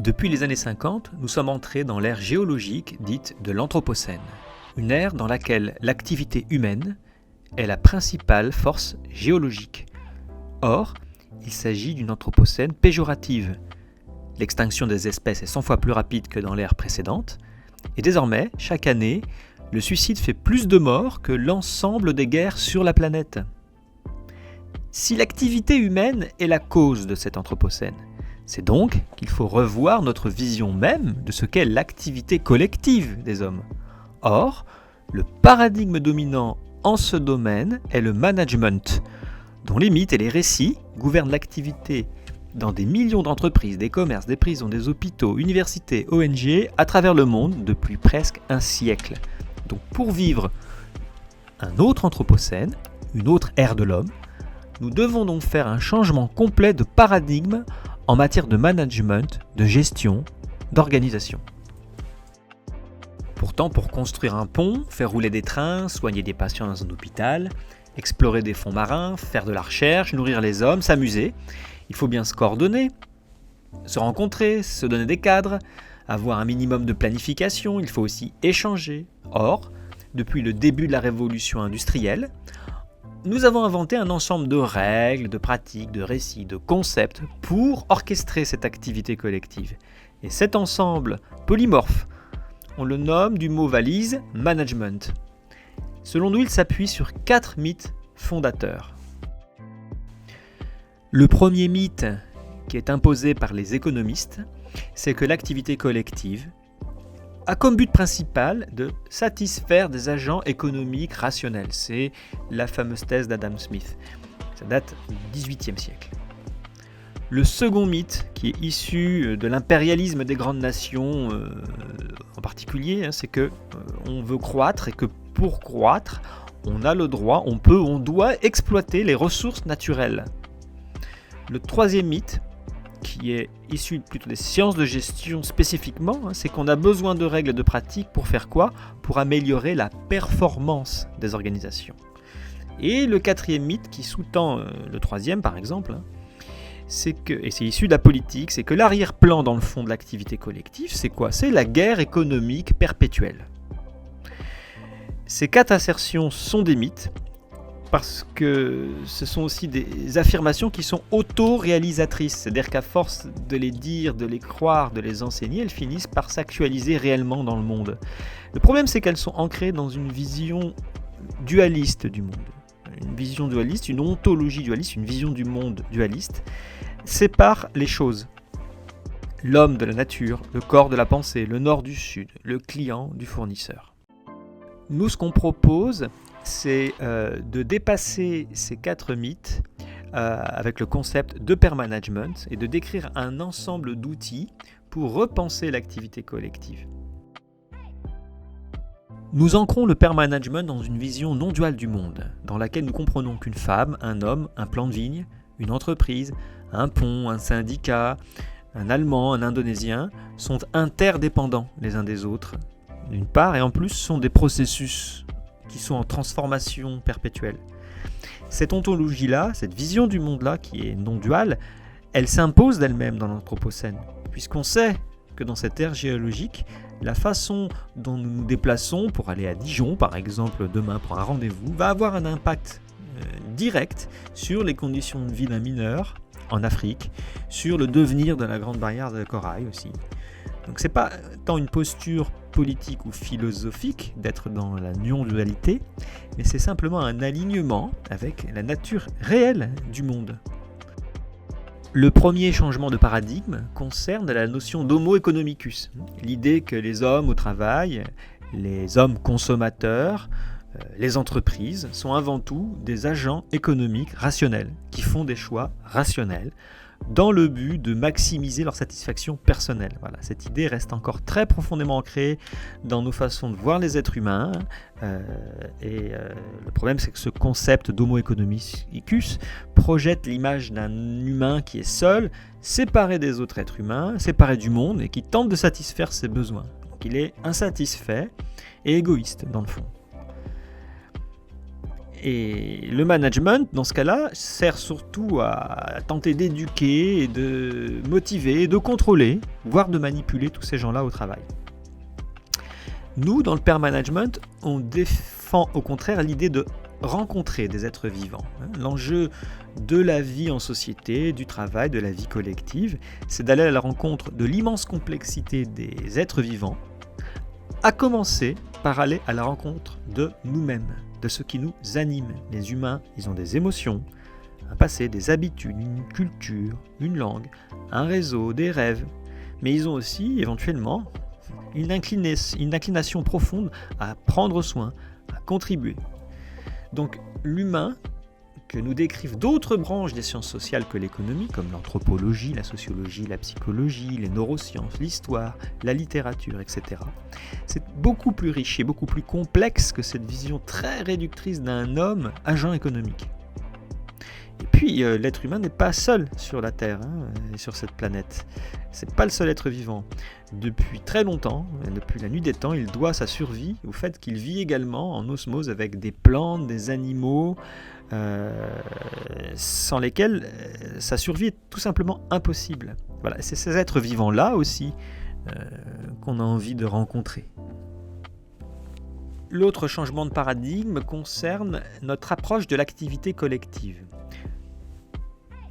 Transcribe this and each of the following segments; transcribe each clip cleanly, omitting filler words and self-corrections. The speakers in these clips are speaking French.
Depuis les années 50, nous sommes entrés dans l'ère géologique dite de l'Anthropocène, une ère dans laquelle l'activité humaine est la principale force géologique. Or, il s'agit d'une Anthropocène péjorative. L'extinction des espèces est 100 fois plus rapide que dans l'ère précédente, et désormais, chaque année, le suicide fait plus de morts que l'ensemble des guerres sur la planète. Si l'activité humaine est la cause de cet Anthropocène, c'est donc qu'il faut revoir notre vision même de ce qu'est l'activité collective des hommes. Or, le paradigme dominant en ce domaine est le management, dont les mythes et les récits gouvernent l'activité dans des millions d'entreprises, des commerces, des prisons, des hôpitaux, universités, ONG, à travers le monde depuis presque un siècle. Donc pour vivre un autre Anthropocène, une autre ère de l'homme, nous devons donc faire un changement complet de paradigme en matière de management, de gestion, d'organisation. Pourtant, pour construire un pont, faire rouler des trains, soigner des patients dans un hôpital, explorer des fonds marins, faire de la recherche, nourrir les hommes, s'amuser, il faut bien se coordonner, se rencontrer, se donner des cadres, avoir un minimum de planification, il faut aussi échanger. Or, depuis le début de la révolution industrielle, nous avons inventé un ensemble de règles, de pratiques, de récits, de concepts pour orchestrer cette activité collective. Et cet ensemble polymorphe, on le nomme du mot valise management. Selon nous, il s'appuie sur 4 mythes fondateurs. Le premier mythe, qui est imposé par les économistes, c'est que l'activité collective a comme but principal de satisfaire des agents économiques rationnels. C'est la fameuse thèse d'Adam Smith. Ça date du XVIIIe siècle. Le second mythe, qui est issu de l'impérialisme des grandes nations en particulier, c'est que on veut croître et que pour croître, on a le droit, on peut, on doit exploiter les ressources naturelles. Le troisième mythe, qui est issu plutôt des sciences de gestion spécifiquement, c'est qu'on a besoin de règles et de pratiques pour faire quoi ? Pour améliorer la performance des organisations. Et le quatrième mythe, qui sous-tend le troisième par exemple, c'est que, et c'est issu de la politique, c'est que l'arrière-plan dans le fond de l'activité collective, c'est quoi ? C'est la guerre économique perpétuelle. Ces 4 assertions sont des mythes, parce que ce sont aussi des affirmations qui sont auto-réalisatrices. C'est-à-dire qu'à force de les dire, de les croire, de les enseigner, elles finissent par s'actualiser réellement dans le monde. Le problème, c'est qu'elles sont ancrées dans une vision dualiste du monde. Une vision dualiste, une ontologie dualiste, une vision du monde dualiste sépare les choses. L'homme de la nature, le corps de la pensée, le nord du sud, le client du fournisseur. Nous, ce qu'on propose, c'est de dépasser ces 4 mythes avec le concept de pair management et de décrire un ensemble d'outils pour repenser l'activité collective. Nous ancrons le pair management dans une vision non duale du monde, dans laquelle nous comprenons qu'une femme, un homme, un plan de vigne, une entreprise, un pont, un syndicat, un Allemand, un Indonésien sont interdépendants les uns des autres, d'une part, et en plus sont des processus qui sont en transformation perpétuelle. Cette ontologie-là, cette vision du monde-là, qui est non-duale, elle s'impose d'elle-même dans l'Anthropocène, puisqu'on sait que dans cette ère géologique, la façon dont nous nous déplaçons pour aller à Dijon, par exemple, demain pour un rendez-vous, va avoir un impact direct sur les conditions de vie d'un mineur en Afrique, sur le devenir de la Grande Barrière de Corail aussi. Donc c'est pas tant une posture politique ou philosophique d'être dans la non-dualité, mais c'est simplement un alignement avec la nature réelle du monde. Le premier changement de paradigme concerne la notion d'homo economicus, l'idée que les hommes au travail, les hommes consommateurs, les entreprises sont avant tout des agents économiques rationnels, qui font des choix rationnels, dans le but de maximiser leur satisfaction personnelle. Voilà, cette idée reste encore très profondément ancrée dans nos façons de voir les êtres humains. Le problème, c'est que ce concept d'homo economicus projette l'image d'un humain qui est seul, séparé des autres êtres humains, séparé du monde et qui tente de satisfaire ses besoins. Donc il est insatisfait et égoïste dans le fond. Et le management, dans ce cas-là, sert surtout à tenter d'éduquer, et de motiver, de contrôler, voire de manipuler tous ces gens-là au travail. Nous, dans le pair management, on défend au contraire l'idée de rencontrer des êtres vivants. L'enjeu de la vie en société, du travail, de la vie collective, c'est d'aller à la rencontre de l'immense complexité des êtres vivants, à commencer par aller à la rencontre de nous-mêmes, de ce qui nous anime. Les humains, ils ont des émotions, un passé, des habitudes, une culture, une langue, un réseau, des rêves, mais ils ont aussi éventuellement une inclination profonde à prendre soin, à contribuer. Donc l'humain, que nous décrivent d'autres branches des sciences sociales que l'économie, comme l'anthropologie, la sociologie, la psychologie, les neurosciences, l'histoire, la littérature, etc. C'est beaucoup plus riche et beaucoup plus complexe que cette vision très réductrice d'un homme agent économique. Et puis, l'être humain n'est pas seul sur la Terre et sur cette planète. C'est pas le seul être vivant. Depuis très longtemps, depuis la nuit des temps, il doit sa survie au fait qu'il vit également en osmose avec des plantes, des animaux, sans lesquels sa survie est tout simplement impossible. Voilà, c'est ces êtres vivants-là aussi qu'on a envie de rencontrer. L'autre changement de paradigme concerne notre approche de l'activité collective.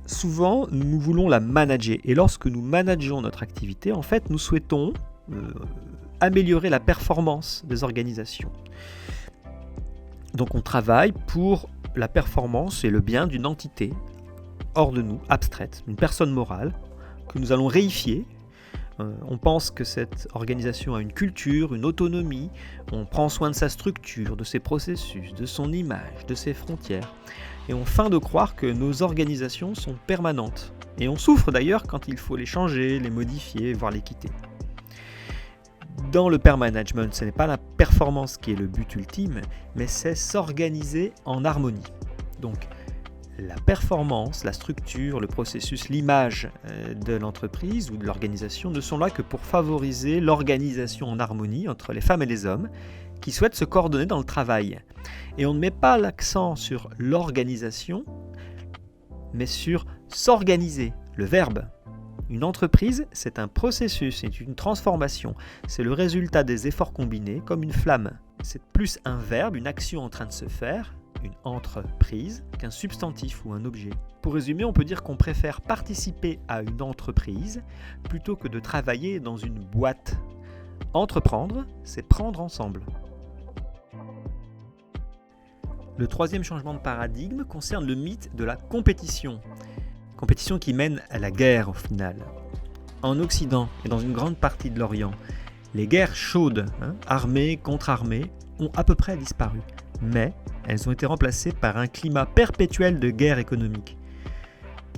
Souvent, nous voulons la manager. Et lorsque nous manageons notre activité, en fait, nous souhaitons améliorer la performance des organisations. Donc, on travaille pour la performance et le bien d'une entité hors de nous, abstraite, une personne morale, que nous allons réifier. On pense que cette organisation a une culture, une autonomie, on prend soin de sa structure, de ses processus, de son image, de ses frontières, et on feint de croire que nos organisations sont permanentes. Et on souffre d'ailleurs quand il faut les changer, les modifier, voire les quitter. Dans le pair management, ce n'est pas la performance qui est le but ultime, mais c'est s'organiser en harmonie. Donc, la performance, la structure, le processus, l'image de l'entreprise ou de l'organisation ne sont là que pour favoriser l'organisation en harmonie entre les femmes et les hommes qui souhaitent se coordonner dans le travail. Et on ne met pas l'accent sur l'organisation, mais sur s'organiser, le verbe. Une entreprise, c'est un processus, c'est une transformation. C'est le résultat des efforts combinés comme une flamme. C'est plus un verbe, une action en train de se faire, une entreprise, qu'un substantif ou un objet. Pour résumer, on peut dire qu'on préfère participer à une entreprise plutôt que de travailler dans une boîte. Entreprendre, c'est prendre ensemble. Le troisième changement de paradigme concerne le mythe de la compétition. Compétition qui mène à la guerre au final. En Occident et dans une grande partie de l'Orient, les guerres chaudes, armées contre armées, ont à peu près disparu. Mais elles ont été remplacées par un climat perpétuel de guerre économique.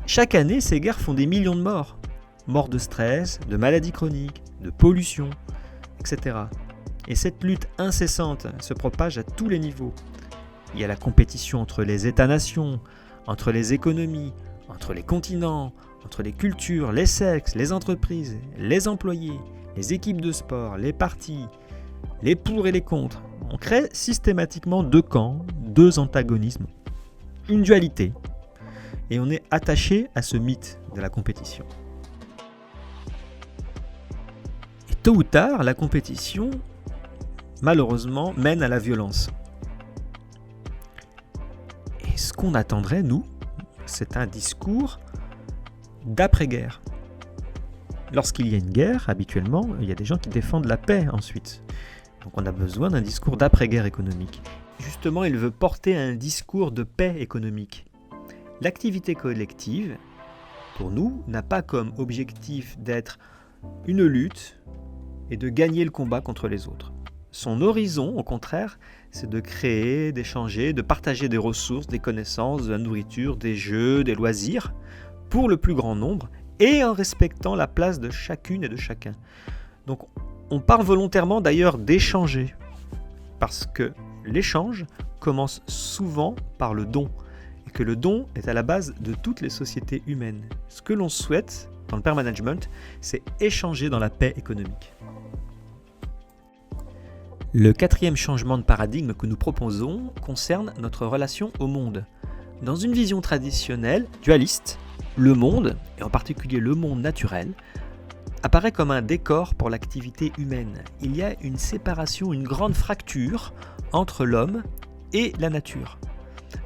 Chaque année, ces guerres font des millions de morts. Morts de stress, de maladies chroniques, de pollution, etc. Et cette lutte incessante se propage à tous les niveaux. Il y a la compétition entre les États-nations, entre les économies, entre les continents, entre les cultures, les sexes, les entreprises, les employés, les équipes de sport, les partis, les pour et les contre. On crée systématiquement deux camps, deux antagonismes, une dualité. Et on est attaché à ce mythe de la compétition. Et tôt ou tard, la compétition, malheureusement, mène à la violence. Et ce qu'on attendrait, nous, c'est un discours d'après-guerre. Lorsqu'il y a une guerre, habituellement, il y a des gens qui défendent la paix ensuite. Donc on a besoin d'un discours d'après-guerre économique. Justement, il veut porter un discours de paix économique. L'activité collective, pour nous, n'a pas comme objectif d'être une lutte et de gagner le combat contre les autres. Son horizon, au contraire, c'est de créer, d'échanger, de partager des ressources, des connaissances, de la nourriture, des jeux, des loisirs, pour le plus grand nombre, et en respectant la place de chacune et de chacun. Donc on parle volontairement d'ailleurs d'échanger, parce que l'échange commence souvent par le don, et que le don est à la base de toutes les sociétés humaines. Ce que l'on souhaite dans le pair management, c'est échanger dans la paix économique. Le quatrième changement de paradigme que nous proposons concerne notre relation au monde. Dans une vision traditionnelle, dualiste, le monde, et en particulier le monde naturel, apparaît comme un décor pour l'activité humaine. Il y a une séparation, une grande fracture entre l'homme et la nature.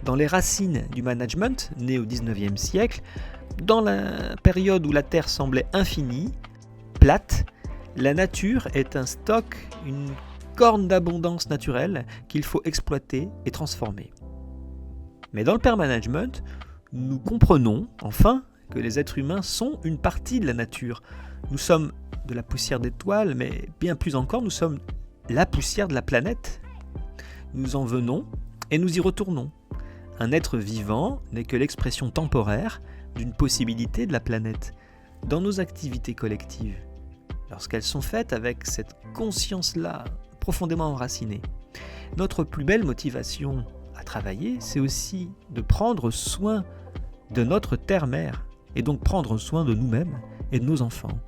Dans les racines du management, né au XIXe siècle, dans la période où la Terre semblait infinie, plate, la nature est un stock, une corne d'abondance naturelle qu'il faut exploiter et transformer. Mais dans le pair management, nous comprenons enfin que les êtres humains sont une partie de la nature. Nous sommes de la poussière d'étoiles, mais bien plus encore, nous sommes la poussière de la planète. Nous en venons et nous y retournons. Un être vivant n'est que l'expression temporaire d'une possibilité de la planète. Dans nos activités collectives, lorsqu'elles sont faites avec cette conscience-là profondément enracinée, notre plus belle motivation à travailler, c'est aussi de prendre soin de notre terre-mère et donc prendre soin de nous-mêmes et de nos enfants.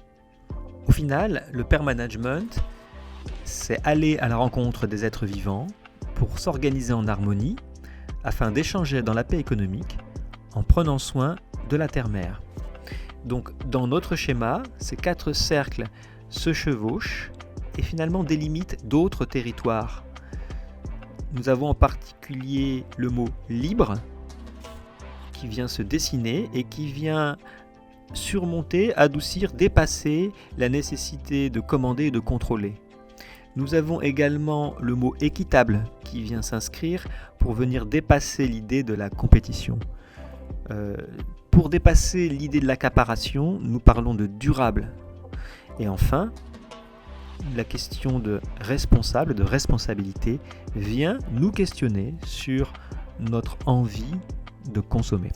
Au final, le pair management, c'est aller à la rencontre des êtres vivants pour s'organiser en harmonie afin d'échanger dans la paix économique en prenant soin de la terre-mère. Donc dans notre schéma, ces 4 cercles se chevauchent et finalement délimitent d'autres territoires. Nous avons en particulier le mot libre qui vient se dessiner et qui vient surmonter, adoucir, dépasser la nécessité de commander et de contrôler. Nous avons également le mot équitable qui vient s'inscrire pour venir dépasser l'idée de la compétition. Pour dépasser l'idée de l'accaparation, nous parlons de durable. Et enfin, la question de responsable, de responsabilité, vient nous questionner sur notre envie de consommer.